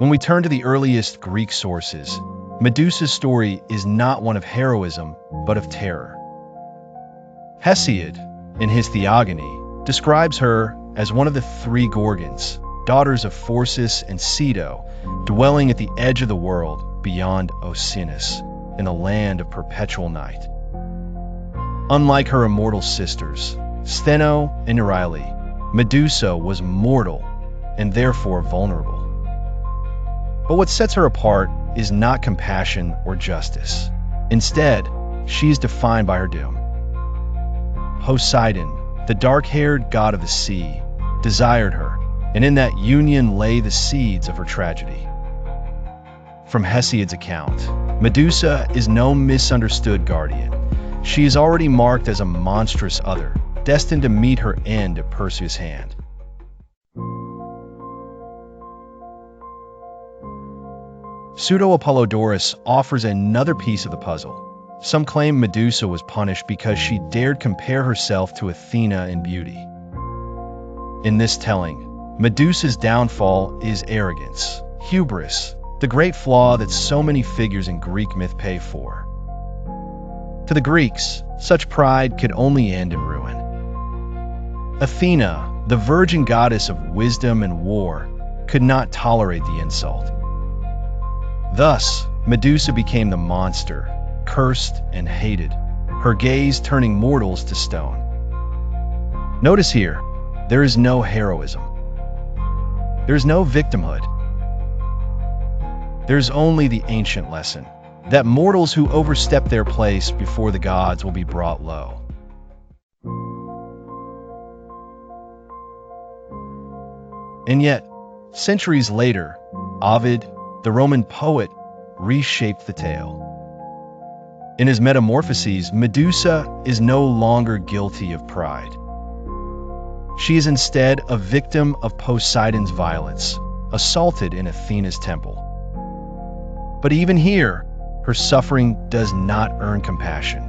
When we turn to the earliest Greek sources, Medusa's story is not one of heroism, but of terror. Hesiod, in his Theogony, describes her as one of the three Gorgons, daughters of Phorcys and Pseudo, dwelling at the edge of the world beyond Oceanus, in a land of perpetual night. Unlike her immortal sisters, Stheno and Euryale, Medusa was mortal and therefore vulnerable. But what sets her apart is not compassion or justice. Instead, she is defined by her doom. Poseidon, the dark-haired god of the sea, desired her, and in that union lay the seeds of her tragedy. From Hesiod's account, Medusa is no misunderstood guardian. She is already marked as a monstrous other, destined to meet her end at Perseus' hand. Pseudo-Apollodorus offers another piece of the puzzle. Some claim Medusa was punished because she dared compare herself to Athena in beauty. In this telling, Medusa's downfall is arrogance, hubris, the great flaw that so many figures in Greek myth pay for. To the Greeks, such pride could only end in ruin. Athena, the virgin goddess of wisdom and war, could not tolerate the insult. Thus, Medusa became the monster, cursed and hated, her gaze turning mortals to stone. Notice here, there is no heroism. There is no victimhood. There's only the ancient lesson that mortals who overstep their place before the gods will be brought low. And yet, centuries later, Ovid, the Roman poet, reshaped the tale. In his Metamorphoses, Medusa is no longer guilty of pride. She is instead a victim of Poseidon's violence, assaulted in Athena's temple. But even here, her suffering does not earn compassion.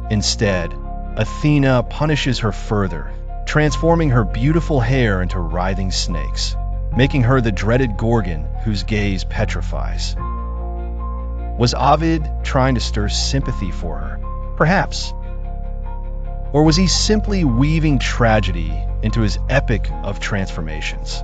Instead, Athena punishes her further, transforming her beautiful hair into writhing snakes, making her the dreaded Gorgon whose gaze petrifies. Was Ovid trying to stir sympathy for her? Perhaps. Or was he simply weaving tragedy into his epic of transformations?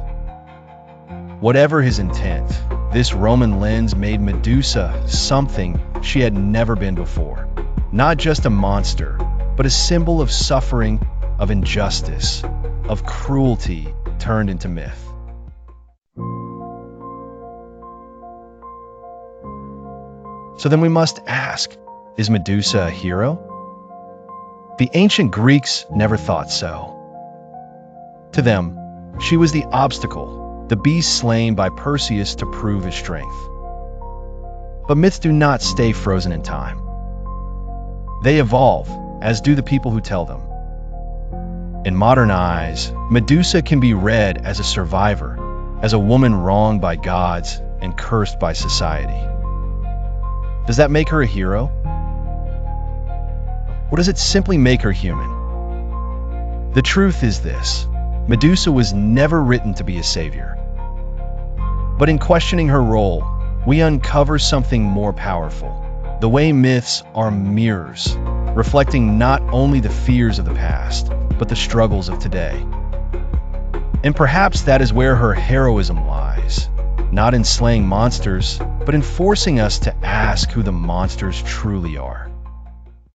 Whatever his intent, this Roman lens made Medusa something she had never been before. Not just a monster, but a symbol of suffering, of injustice, of cruelty turned into myth. So then we must ask, is Medusa a hero? The ancient Greeks never thought so. To them, she was the obstacle, the beast slain by Perseus to prove his strength. But myths do not stay frozen in time. They evolve, as do the people who tell them. In modern eyes, Medusa can be read as a survivor, as a woman wronged by gods and cursed by society. Does that make her a hero? Or does it simply make her human? The truth is this: Medusa was never written to be a savior. But in questioning her role, we uncover something more powerful: the way myths are mirrors, reflecting not only the fears of the past, but the struggles of today. And perhaps that is where her heroism lies, not in slaying monsters, but in forcing us to ask who the monsters truly are.